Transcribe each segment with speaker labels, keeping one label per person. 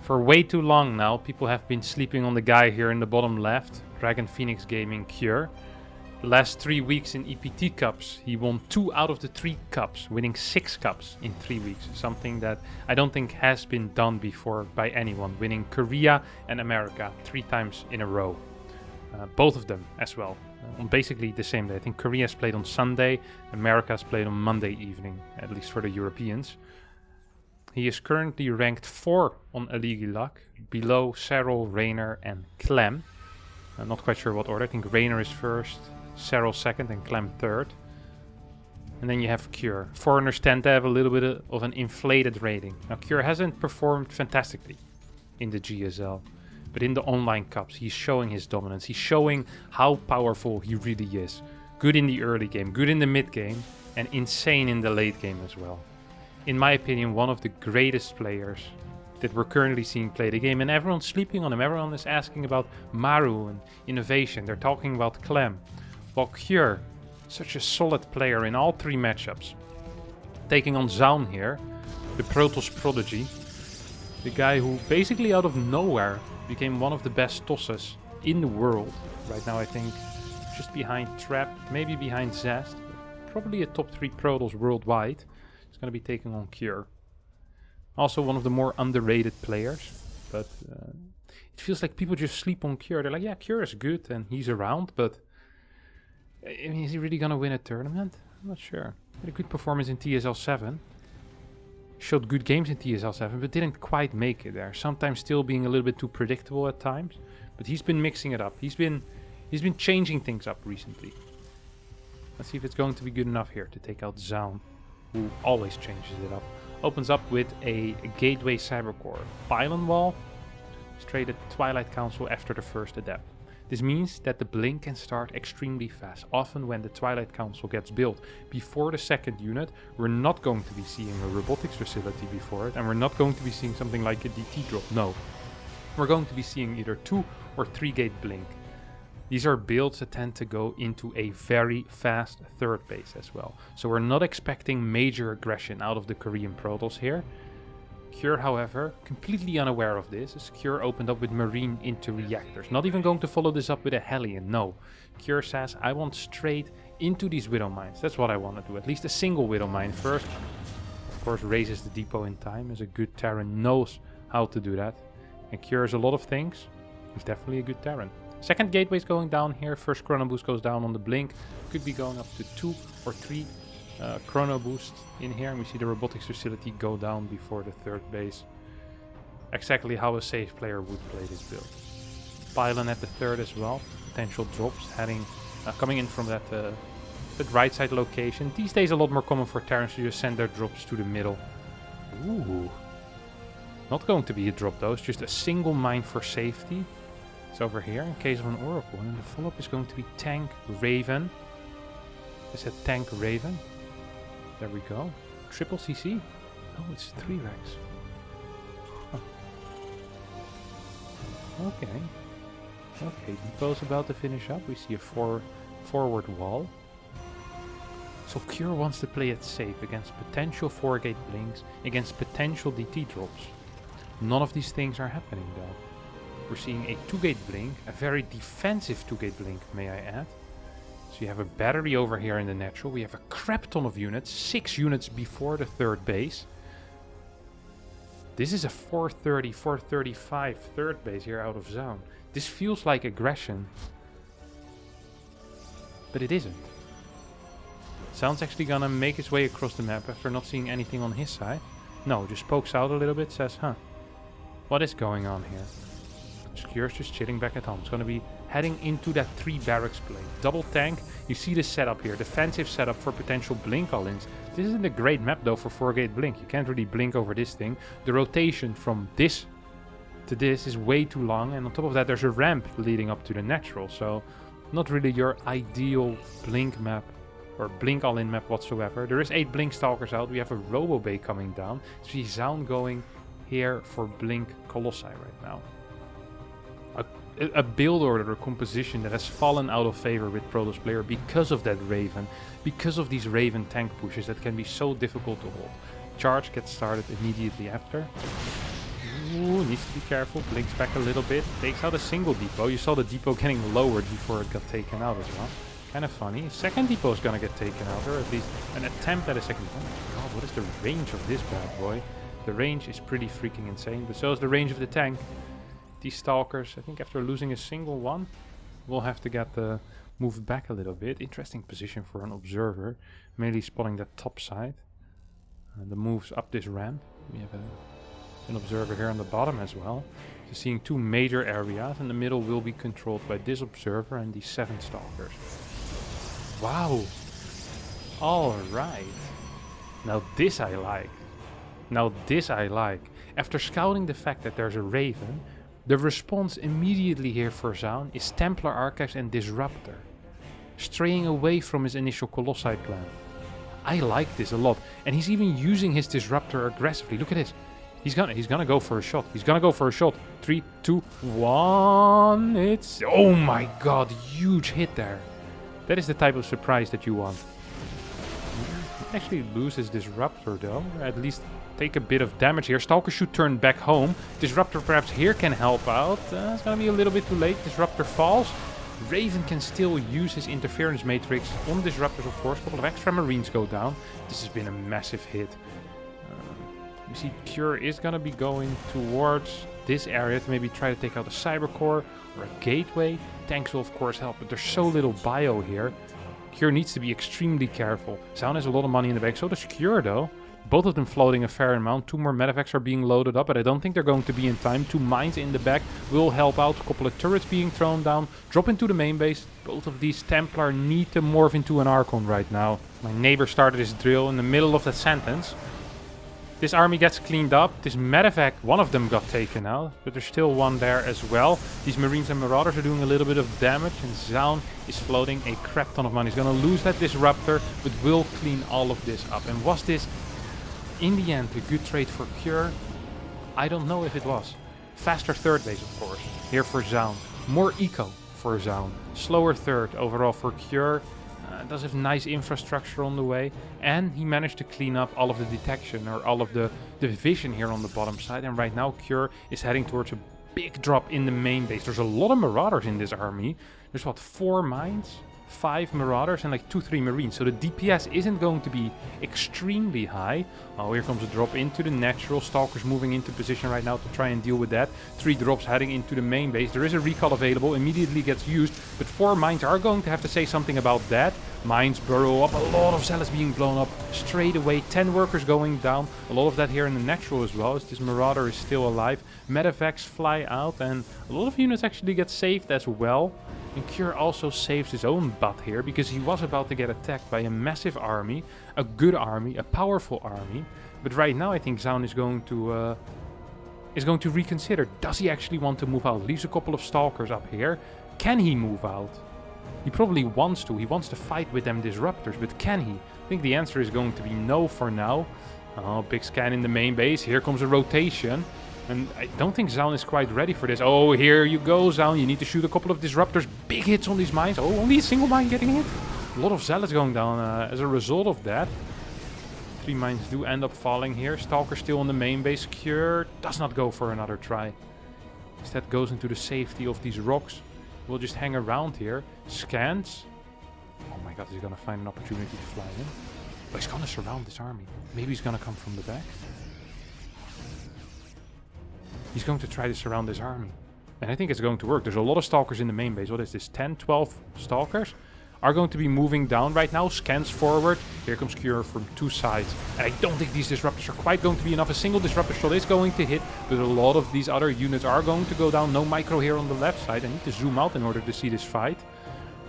Speaker 1: For way too long now, people have been sleeping on the guy here in the bottom left, Dragon Phoenix Gaming Cure. The last 3 weeks in EPT Cups, he won 2 out of the 3 cups, winning 6 cups in 3 weeks. Something that I don't think has been done before by anyone, winning Korea and America 3 times in a row. Both of them as well, on basically the same day. I think Korea's played on Sunday, America's played on Monday evening, at least for the Europeans. He is currently ranked 4 on Aligilak, below Serral, Raynor and Clem. I'm not quite sure what order. I think Raynor is first, Serral second and Clem third. And then you have Cure. Foreigners tend to have a little bit of an inflated rating. Now Cure hasn't performed fantastically in the GSL, but in the online cups he's showing his dominance. He's showing how powerful he really is. Good in the early game, good in the mid game, and insane in the late game as well. In my opinion, one of the greatest players that we're currently seeing play the game, and everyone's sleeping on him. Everyone is asking about Maru and innovation. They're talking about Clem. While Cure, such a solid player in all 3 matchups. Taking on Zoun here, the Protoss prodigy. The guy who basically out of nowhere became one of the best tosses in the world. Right now I think just behind Trap, maybe behind Zest. Probably a top 3 Protoss worldwide. He's going to be taking on Cure. Also one of the more underrated players, but it feels like people just sleep on Cure. They're like, yeah, Cure is good and he's around, but I mean, is he really gonna win a tournament? I'm not sure. Had a good performance in TSL 7. Showed good games in TSL 7, but didn't quite make it there. Sometimes still being a little bit too predictable at times, but he's been mixing it up. He's been changing things up recently. Let's see if it's going to be good enough here to take out Zoun, who always changes it up. Opens up with a Gateway Cybercore pylon wall, straight at Twilight Council after the first adept. This means that the blink can start extremely fast. Often when the Twilight Council gets built before the second unit, we're not going to be seeing a robotics facility before it, and we're not going to be seeing something like a DT drop, no. We're going to be seeing either 2 or 3 gate blink. These are builds that tend to go into a very fast third base as well. So we're not expecting major aggression out of the Korean Protoss here. Cure, however, completely unaware of this, as Cure opened up with Marine into reactors. Not even going to follow this up with a Hellion, no. Cure says, I want straight into these Widow Mines. That's what I want to do, at least a single Widow Mine first. Of course, raises the depot in time, as a good Terran knows how to do that. And cures a lot of things. He's definitely a good Terran. Second gateway's going down here. First chrono boost goes down on the blink. Could be going up to 2 or 3 chrono boost in here. And we see the robotics facility go down before the third base. Exactly how a safe player would play this build. Pylon at the third as well. Potential drops coming in from that right side location. These days a lot more common for Terrans to just send their drops to the middle. Ooh. Not going to be a drop though. It's just a single mine for safety. It's over here in case of an Oracle, and the follow-up is going to be Tank Raven. Is that Tank Raven? There we go. Triple CC? Oh, it's 3 racks. Huh. Okay. Okay, Depot's about to finish up. We see a forward wall. So Cure wants to play it safe against potential 4-gate blinks, against potential DT drops. None of these things are happening though. We're seeing a 2-gate blink, a very defensive 2-gate blink, may I add. So you have a battery over here in the natural. We have a crap ton of units, 6 units before the third base. This is a 430, 435 third base here out of Zoun. This feels like aggression, but it isn't. Zoun's actually gonna make his way across the map after not seeing anything on his side. No, just pokes out a little bit, says, huh, what is going on here? Cure's just chilling back at home. It's going to be heading into that 3 barracks play. Double tank. You see the setup here. Defensive setup for potential blink all-ins. This isn't a great map though for 4-gate blink. You can't really blink over this thing. The rotation from this to this is way too long. And on top of that there's a ramp leading up to the natural. So not really your ideal blink map or blink all-in map whatsoever. There is 8 blink stalkers out. We have a Robo Bay coming down. So we see Zoun going here for blink Colossi right now. A build order or composition that has fallen out of favor with Protoss player because of that Raven, because of these Raven tank pushes that can be so difficult to hold. Charge gets started immediately after. Ooh, needs to be careful. Blinks back a little bit. Takes out a single depot. You saw the depot getting lowered before it got taken out as well. Kind of funny. Second depot is gonna get taken out, or at least an attempt at a second. Oh my god, what is the range of this bad boy? The range is pretty freaking insane, but so is the range of the tank. These stalkers, I think after losing a single one, we'll have to get moved back a little bit. Interesting position for an observer, mainly spotting that top side. The moves up this ramp. We have an observer here on the bottom as well. So seeing two major areas, and the middle will be controlled by this observer and these 7 stalkers. Wow. Alright. Now this I like. Now this I like. After scouting the fact that there's a Raven, the response immediately here for Zoun is Templar Archives and Disruptor, straying away from his initial Colossi plan. I like this a lot, and he's even using his Disruptor aggressively. Look at this. He's gonna go for a shot. He's gonna go for a shot. 3, 2, 1. It's... Oh my god, huge hit there. That is the type of surprise that you want. He actually loses Disruptor though, or at least take a bit of damage here. Stalker should turn back home. Disruptor perhaps here can help out. It's gonna be a little bit too late. Disruptor falls. Raven can still use his interference matrix on Disruptors, of course. A couple of extra Marines go down. This has been a massive hit. You see, Cure is gonna be going towards this area to maybe try to take out a Cyber Core or a Gateway. Tanks will of course help, but there's so little bio here. Cure needs to be extremely careful. Zoun has a lot of money in the bank, so does Cure though. Both of them floating a fair amount. 2 more medevacs are being loaded up, but I don't think they're going to be in time. 2 mines in the back will help out. A couple of turrets being thrown down. Drop into the main base. Both of these Templar need to morph into an Archon right now. My neighbor started his drill in the middle of that sentence. This army gets cleaned up. This medevac, one of them got taken out, but there's still one there as well. These Marines and Marauders are doing a little bit of damage, and Zoun is floating a crap ton of money. He's going to lose that Disruptor, but will clean all of this up. And was this, in the end, a good trade for Cure? I don't know if it was. Faster third base, of course, here for Zoun. More eco for Zoun. Slower third overall for Cure. Does have nice infrastructure on the way, and he managed to clean up all of the detection or all of the vision here on the bottom side. And right now Cure is heading towards a big drop in the main base. There's a lot of Marauders in this army. There's what, 4 mines, 5 Marauders, and like 2-3 Marines. So the DPS isn't going to be extremely high. Oh, here comes a drop into the natural. Stalkers moving into position right now to try and deal with that. 3 drops heading into the main base. There is a recall available, immediately gets used, but 4 mines are going to have to say something about that. Mines burrow up, a lot of zealots being blown up straight away. 10 workers going down, a lot of that here in the natural as well, as this Marauder is still alive. Medevacs fly out, and a lot of units actually get saved as well. And Cure also saves his own butt here, because he was about to get attacked by a massive army, a good army, a powerful army. But right now I think Zoun is going to reconsider. Does he actually want to move out? Leaves a couple of Stalkers up here. Can he move out? He probably wants to. He wants to fight with them Disruptors, but can he? I think the answer is going to be no for now. Oh, big scan in the main base. Here comes a rotation. And I don't think Zoun is quite ready for this. Oh, here you go, Zoun. You need to shoot a couple of Disruptors. Big hits on these mines. Oh, only a single mine getting hit. A lot of Zealots going down as a result of that. 3 mines do end up falling here. Stalker still on the main base. Cure does not go for another try. Instead goes into the safety of these rocks. We'll just hang around here. Scans. Oh my god, he's gonna find an opportunity to fly in. But he's gonna surround this army. Maybe he's gonna come from the back. He's going to try to surround this army. And I think it's going to work. There's a lot of Stalkers in the main base. What is this? 10, 12 Stalkers are going to be moving down right now. Scans forward. Here comes Cure from 2 sides. And I don't think these Disruptors are quite going to be enough. A single Disruptor shot is going to hit, but a lot of these other units are going to go down. No micro here on the left side. I need to zoom out in order to see this fight.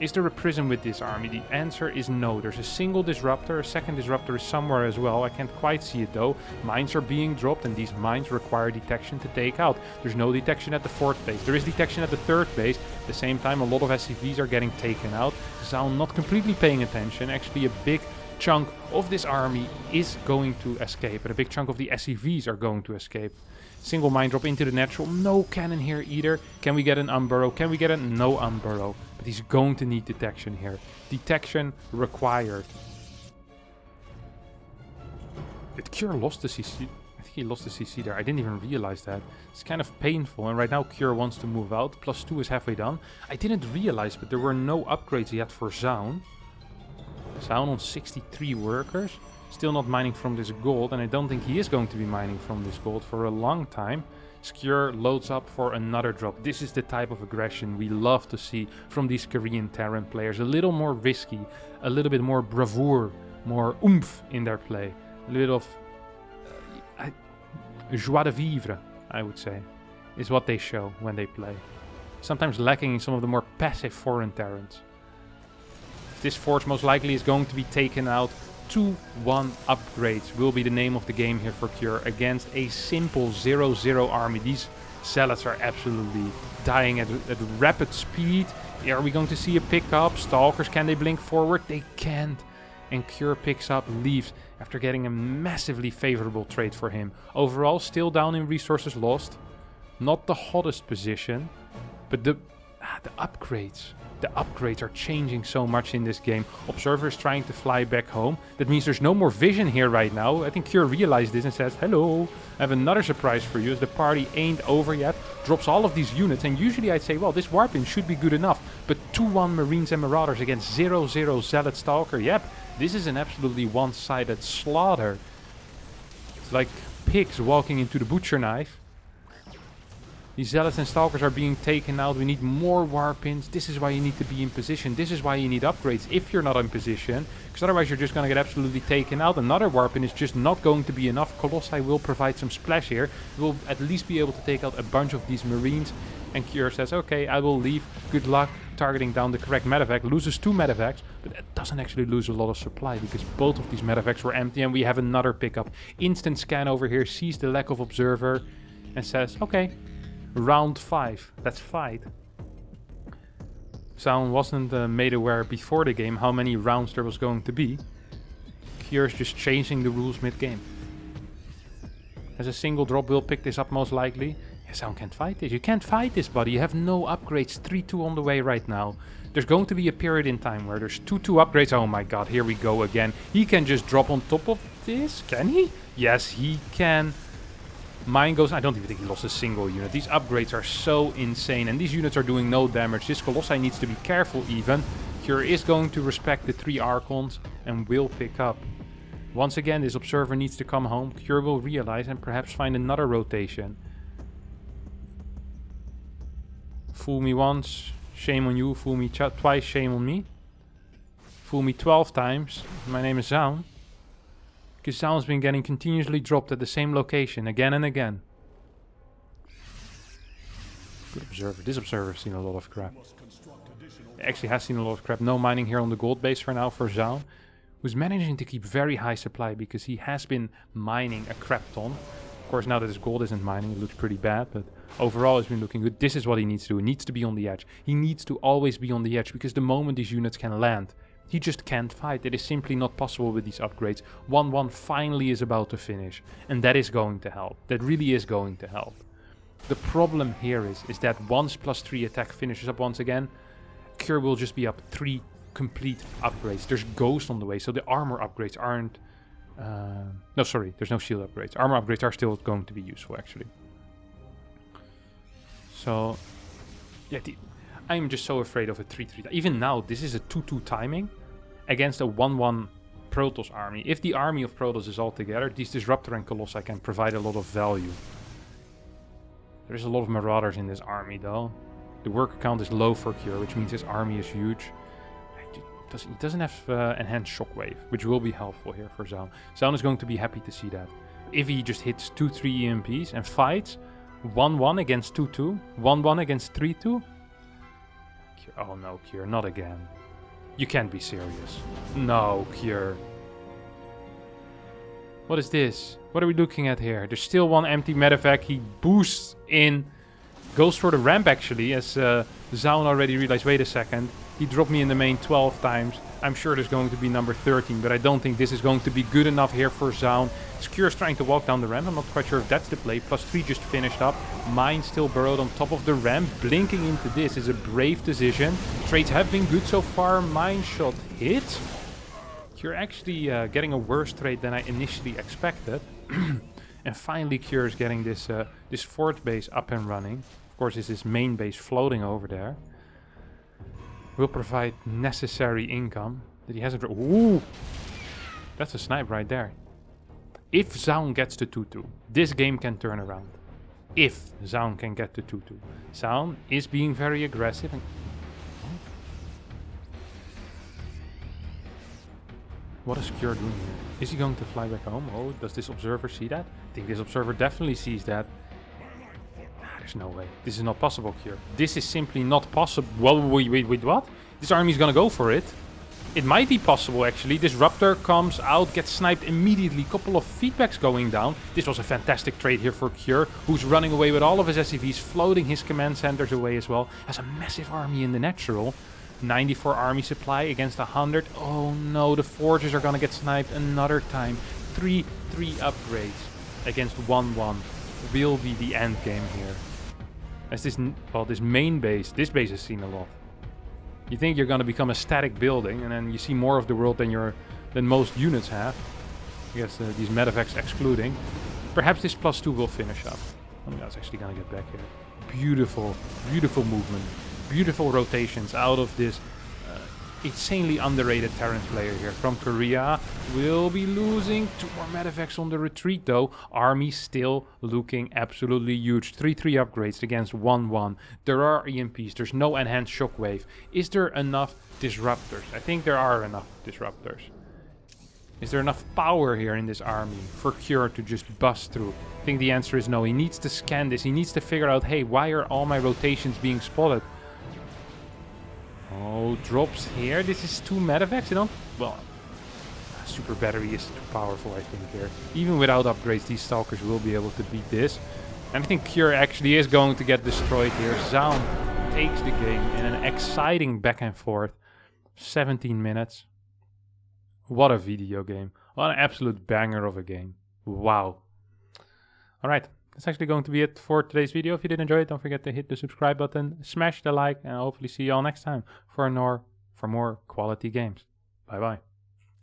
Speaker 1: Is there a prism with this army? The answer is no. There's a single Disruptor. A second Disruptor is somewhere as well. I can't quite see it though. Mines are being dropped, and these mines require detection to take out. There's no detection at the 4th base. There is detection at the 3rd base. At the same time, a lot of SCVs are getting taken out. Zoun not completely paying attention. Actually, a big chunk of this army is going to escape, and a big chunk of the SCVs are going to escape. Single mine drop into the natural. No cannon here either. Can we get an unburrow? Can we get a no unburrow? But he's going to need detection here. Detection required. Did Cure lost the CC? I think he lost the CC there. I didn't even realize that. It's kind of painful. And right now Cure wants to move out. +2 is halfway done. I didn't realize, but there were no upgrades yet for Zoun. Zoun on 63 workers. Still not mining from this gold. And I don't think he is going to be mining from this gold for a long time. Cure loads up for another drop. This is the type of aggression we love to see from these Korean Terran players. A little more risky, a little bit more bravura, more oomph in their play. A little of joie de vivre, I would say, is what they show when they play. Sometimes lacking in some of the more passive foreign Terrans. This forge most likely is going to be taken out. 2-1 upgrades will be the name of the game here for Cure against a simple 0-0 army. These zealots are absolutely dying at rapid speed. Are we going to see a pickup? Stalkers, can they blink forward? They can't. And Cure picks up, leaves after getting a massively favorable trade for him. Overall, still down in resources lost. Not the hottest position, but the upgrades. The upgrades are changing so much in this game. Observer is trying to fly back home. That means there's no more vision here right now. I think Cure realized this and says, hello, I have another surprise for you as the party ain't over yet. Drops all of these units, and usually I'd say, well, this warping should be good enough. But 2-1 Marines and Marauders against 0-0 Zealot Stalker. Yep, this is an absolutely one-sided slaughter. It's like pigs walking into the butcher knife. These Zealots and Stalkers are being taken out. We need more Warpins. This is why you need to be in position. This is why you need upgrades if you're not in position. Because otherwise you're just going to get absolutely taken out. Another Warpin is just not going to be enough. Colossi will provide some splash here. We'll at least be able to take out a bunch of these Marines. And Cure says, okay, I will leave. Good luck targeting down the correct medevac. Loses 2 medevacs, but it doesn't actually lose a lot of supply because both of these medevacs were empty. And we have another pickup. Instant scan over here. Sees the lack of observer. And says, okay. Round 5. Let's fight. Zoun wasn't made aware before the game how many rounds there was going to be. Cure's just changing the rules mid-game. As a single drop will pick this up most likely. Yeah, Zoun can't fight this. You can't fight this, buddy. You have no upgrades. 3-2 on the way right now. There's going to be a period in time where there's 2-2 upgrades. Oh my god, here we go again. He can just drop on top of this. Can he? Yes, he can. Mine goes, I don't even think he lost a single unit. These upgrades are so insane, and these units are doing no damage. This Colossi needs to be careful even. Cure is going to respect the 3 Archons and will pick up. Once again, this Observer needs to come home. Cure will realize and perhaps find another rotation. Fool me once, shame on you. Fool me twice, shame on me. Fool me 12 times. My name is Zoun. Because Zoun's been getting continuously dropped at the same location again and again. Good Observer. This Observer's seen a lot of crap. He actually has seen a lot of crap. No mining here on the gold base for now for Zoun. Who's managing to keep very high supply because he has been mining a crap ton. Of course, now that his gold isn't mining, it looks pretty bad. But overall, it's been looking good. This is what he needs to do. He needs to be on the edge. He needs to always be on the edge because the moment these units can land, he just can't fight. It is simply not possible with these upgrades. 1-1 finally is about to finish. And that is going to help. That really is going to help. The problem here is that once +3 attack finishes up once again, Cure will just be up 3 complete upgrades. There's Ghost on the way, so the armor upgrades aren't... no, sorry, there's no shield upgrades. Armor upgrades are still going to be useful, actually. So, yeah, I'm just so afraid of a 3-3. Even now, this is a 2-2 timing against a 1-1 Protoss army. If the army of Protoss is all together, these Disruptor and Colossi can provide a lot of value. There's a lot of Marauders in this army, though. The worker count is low for Cure, which means his army is huge. He doesn't have enhanced shockwave, which will be helpful here for Zoun. Zoun is going to be happy to see that. If he just hits 2-3 EMPs and fights 1-1 against 2-2, 1-1 against 3-2. Oh no, Cure, not again. You can't be serious. No, Cure. What is this? What are we looking at here? There's still one empty medevac. He boosts in. Goes for the ramp actually, as Zoun already realized, wait a second. He dropped me in the main 12 times. I'm sure there's going to be number 13, but I don't think this is going to be good enough here for Zoun. Cure's trying to walk down the ramp. I'm not quite sure if that's the play. +3 just finished up. Mine still burrowed on top of the ramp. Blinking into this is a brave decision. Trades have been good so far. Mine shot hit. Cure actually getting a worse trade than I initially expected. And finally Cure is getting this this fort base up and running. Of course, is this main base floating over there. Will provide necessary income. That he hasn't... Ooh! That's a snipe right there. If Zoun gets to 2-2, this game can turn around. If Zoun can get to 2-2. Zoun is being very aggressive. And what is Cure doing here? Is he going to fly back home? Oh, does this observer see that? I think this observer definitely sees that. There's no way. This is not possible, Cure. This is simply not possible. Well, wait, what? This army is gonna go for it. It might be possible, actually. Disruptor comes out, gets sniped immediately. Couple of feedbacks going down. This was a fantastic trade here for Cure, who's running away with all of his SCVs, floating his command centers away as well. Has a massive army in the natural. 94 army supply against 100. Oh no, the forges are gonna get sniped another time. 3 upgrades against 1-1 will be the end game here. As this, well, this main base, this base has seen a lot. You think you're gonna become a static building, and then you see more of the world than most units have. I guess these medevacs excluding. Perhaps this +2 will finish up. I mean, that's actually gonna get back here. Beautiful, beautiful movement. Beautiful rotations out of this insanely underrated Terran player here from Korea. Will be losing 2 more medevacs on the retreat though. Army still looking absolutely huge. 3 upgrades against 1-1. There are EMPs. There's no enhanced shockwave. Is there enough disruptors? I think there are enough disruptors. Is there enough power here in this army for Cure to just bust through? I think the answer is no. He needs to scan this. He needs to figure out, hey, why are all my rotations being spotted? Oh, drops here. This is 2 medevacs, you know? Well, super battery is too powerful, I think, here. Even without upgrades, these stalkers will be able to beat this. And I think Cure actually is going to get destroyed here. Zoun takes the game in an exciting back and forth. 17 minutes. What a video game. What an absolute banger of a game. Wow. Alright. That's actually going to be it for today's video. If you did enjoy it, don't forget to hit the subscribe button, smash the like, and I'll hopefully see you all next time for more quality games. Bye bye.